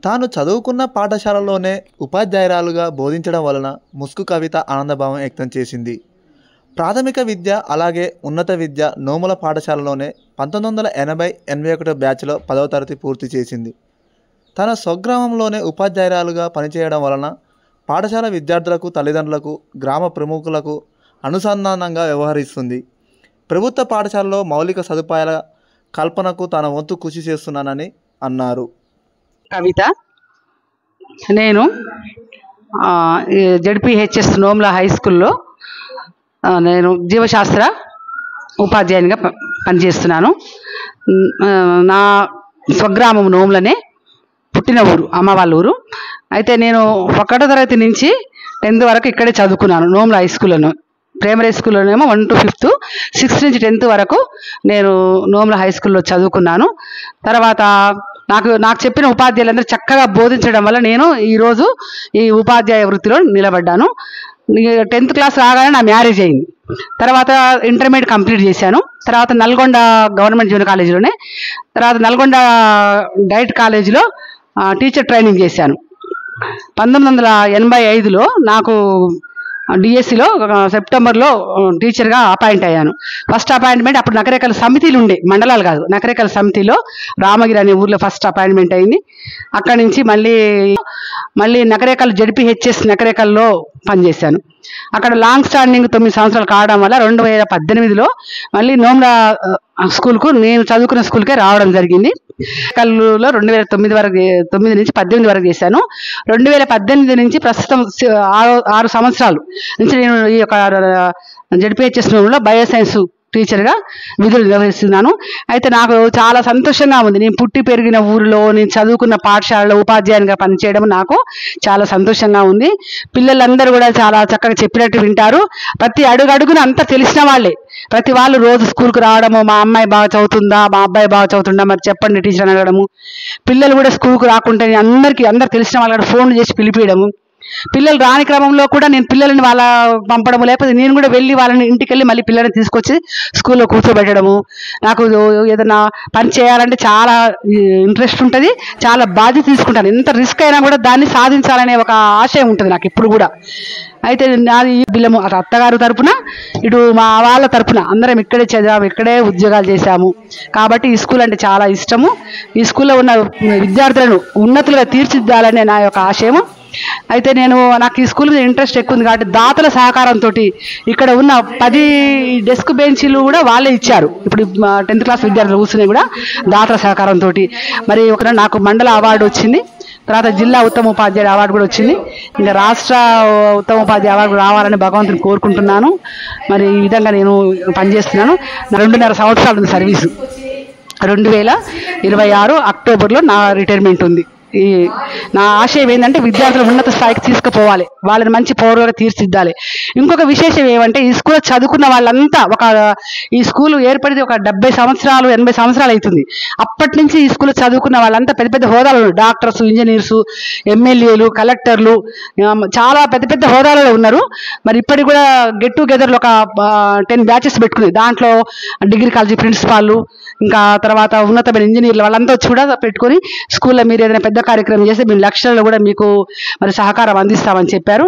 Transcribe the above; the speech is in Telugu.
తాను చదువుకున్న పాఠశాలలోనే ఉపాధ్యాయురాలుగా బోధించడం వలన ముస్కు కవిత ఆనందభావం వ్యక్తం చేసింది. ప్రాథమిక విద్య అలాగే ఉన్నత విద్య నోముల పాఠశాలలోనే 1980-81 బ్యాచ్లో 10వ తరగతి పూర్తి చేసింది. తన స్వగ్రామంలోనే ఉపాధ్యాయురాలుగా పనిచేయడం వలన పాఠశాల విద్యార్థులకు, తల్లిదండ్రులకు, గ్రామ ప్రముఖులకు అనుసంధానంగా వ్యవహరిస్తుంది. ప్రభుత్వ పాఠశాలలో మౌలిక సదుపాయాల కల్పనకు తన వంతు కృషి చేస్తున్నానని అన్నారు. కవిత, నేను జడ్పీహెచ్ఎస్ నోమ్లా హై స్కూల్లో నేను జీవశాస్త్ర ఉపాధ్యాయునిగా పనిచేస్తున్నాను. నా స్వగ్రామం నోమ్లనే, పుట్టిన ఊరు అమ్మ వాళ్ళ ఊరు. అయితే నేను 1వ తరగతి నుంచి 10th వరకు ఇక్కడే చదువుకున్నాను. నోమ్లా హై స్కూల్లోనే, ప్రైమరీ స్కూల్లోనేమో 1 to 5th, 6th నుంచి 10th వరకు నేను నోమ్లా హై స్కూల్లో చదువుకున్నాను. తర్వాత నాకు చెప్పిన ఉపాధ్యాయులందరూ చక్కగా బోధించడం వల్ల నేను ఈరోజు ఈ ఉపాధ్యాయ వృత్తిలో నిలబడ్డాను. 10th క్లాస్ రాగానే నా మ్యారేజ్ అయింది. తర్వాత ఇంటర్మీడియట్ కంప్లీట్ చేశాను. తర్వాత నల్గొండ గవర్నమెంట్ జూనియర్ కాలేజీలోనే, తర్వాత నల్గొండ డైట్ కాలేజీలో టీచర్ ట్రైనింగ్ చేశాను. 1985లో నాకు డిఎస్సిలో సెప్టెంబర్లో టీచర్గా అపాయింట్ అయ్యాను. ఫస్ట్ అపాయింట్మెంట్ అప్పుడు నకరేకల్ సమితిలు ఉండే, మండలాలు కాదు, నకరేకల్ సమితిలో రామగిరి అనే ఊర్లో ఫస్ట్ అపాయింట్మెంట్ అయింది. అక్కడి నుంచి మళ్ళీ నకరేకల్ జడ్పీహెచ్ఎస్ నకరేకల్లో పనిచేశాను. అక్కడ లాంగ్ స్టాండింగ్ 9 సంవత్సరాలు కావడం వల్ల 2018లో మళ్ళీ నోమ్లా స్కూల్కు, నేను చదువుకున్న స్కూల్కే రావడం జరిగింది. కల్లులో 2009 నుంచి 18 వరకు చేశాను. 2018 నుంచి ప్రస్తుతం 6 సంవత్సరాలు నుంచి నేను ఈ యొక్క జడ్పీహెచ్ఎస్ నోమ్లో బయోసైన్స్ టీచర్గా విధులు నిర్వహిస్తున్నాను. అయితే నాకు చాలా సంతోషంగా ఉంది. నేను పుట్టి పెరిగిన ఊరిలో, నేను చదువుకున్న పాఠశాలలో ఉపాధ్యాయునిగా పనిచేయడం నాకు చాలా సంతోషంగా ఉంది. పిల్లలందరూ కూడా చాలా చక్కగా చెప్పినట్టు వింటారు. ప్రతి అడుగున అంతా తెలిసిన వాళ్ళే, ప్రతి వాళ్ళు రోజు స్కూల్కి రావడము, మా అమ్మాయి బాగా చదువుతుందా, మా అబ్బాయి బాగా చదువుతుందా, మరి చెప్పండి టీచర్ అని అడగడము. పిల్లలు కూడా స్కూల్కి రాకుంటే అందరూ తెలిసిన వాళ్ళకి ఫోన్ చేసి పిలిపియడము. పిల్లలు రాని క్రమంలో కూడా నేను పిల్లల్ని వాళ్ళ పంపడము, లేకపోతే నేను కూడా వెళ్ళి వాళ్ళని ఇంటికి వెళ్ళి మళ్ళీ పిల్లల్ని తీసుకొచ్చి స్కూల్లో కూర్చోబెట్టడము. నాకు ఏదైనా పని చేయాలంటే చాలా ఇంట్రెస్ట్ ఉంటుంది, చాలా బాధ్యత తీసుకుంటాను. ఎంత రిస్క్ అయినా కూడా దాన్ని సాధించాలనే ఒక ఆశయం ఉంటుంది నాకు ఇప్పుడు కూడా. అయితే నాది బిల్లము అత్తగారు తరపున, ఇటు మా వాళ్ళ తరపున అందరం ఇక్కడే చదివాము, ఇక్కడే ఉద్యోగాలు చేశాము. కాబట్టి ఈ స్కూల్ అంటే చాలా ఇష్టము. ఈ స్కూల్లో ఉన్న విద్యార్థులను ఉన్నతులుగా తీర్చిదిద్దాలనే నా యొక్క ఆశయము. అయితే నాకు ఈ స్కూల్ మీద ఇంట్రెస్ట్ ఎక్కువ ఉంది కాబట్టి దాతల సహకారంతో ఇక్కడ ఉన్న 10 డెస్క్ బెంచీలు కూడా వాళ్ళే ఇచ్చారు. ఇప్పుడు 10th క్లాస్ విద్యార్థులు కూర్చునే కూడా దాతల సహకారంతో. మరి నాకు మండల అవార్డు వచ్చింది, తర్వాత జిల్లా ఉత్తమ ఉపాధ్యాయుడు అవార్డు కూడా వచ్చింది. ఇంకా రాష్ట్ర ఉత్తమ ఉపాధ్యాయ అవార్డు రావాలని భగవంతుని కోరుకుంటున్నాను. మరి ఈ విధంగా నేను పనిచేస్తున్నాను. 2.5 సంవత్సరాలు ఉంది సర్వీసు. 2026 అక్టోబర్లో నా రిటైర్మెంట్ ఉంది. నా ఆశయం ఏంటంటే విద్యార్థులు ఉన్నత స్థాయికి తీసుకుపోవాలి, వాళ్ళని మంచి పౌరులుగా తీర్చిదిద్దాలి. ఇంకొక విశేషం ఏమంటే ఈ స్కూల్ చదువుకున్న వాళ్ళంతా ఈ స్కూల్ ఏర్పడితే ఒక 70 సంవత్సరాలు 80 సంవత్సరాలు అవుతుంది. అప్పటి నుంచి ఈ స్కూల్ చదువుకున్న వాళ్ళంతా పెద్ద పెద్ద హోదాలు, డాక్టర్స్, ఇంజనీర్స్, ఎమ్మెల్యేలు, కలెక్టర్లు, చాలా పెద్ద పెద్ద హోదాలలో ఉన్నారు. మరి ఇప్పటికి కూడా గెట్ టుగెదర్లో ఒక 10 బ్యాచెస్ పెట్టుకుంది. దాంట్లో డిగ్రీ కాలేజీ ప్రిన్సిపాళ్ళు, ఇంకా తర్వాత ఉన్నతమైన ఇంజనీర్లు వాళ్ళంతా వచ్చి కూడా పెట్టుకొని స్కూల్లో మీరు ఏదైనా పెద్ద కార్యక్రమం చేస్తే మేము లక్షల్లో కూడా మీకు మరి సహకారం అందిస్తామని చెప్పారు.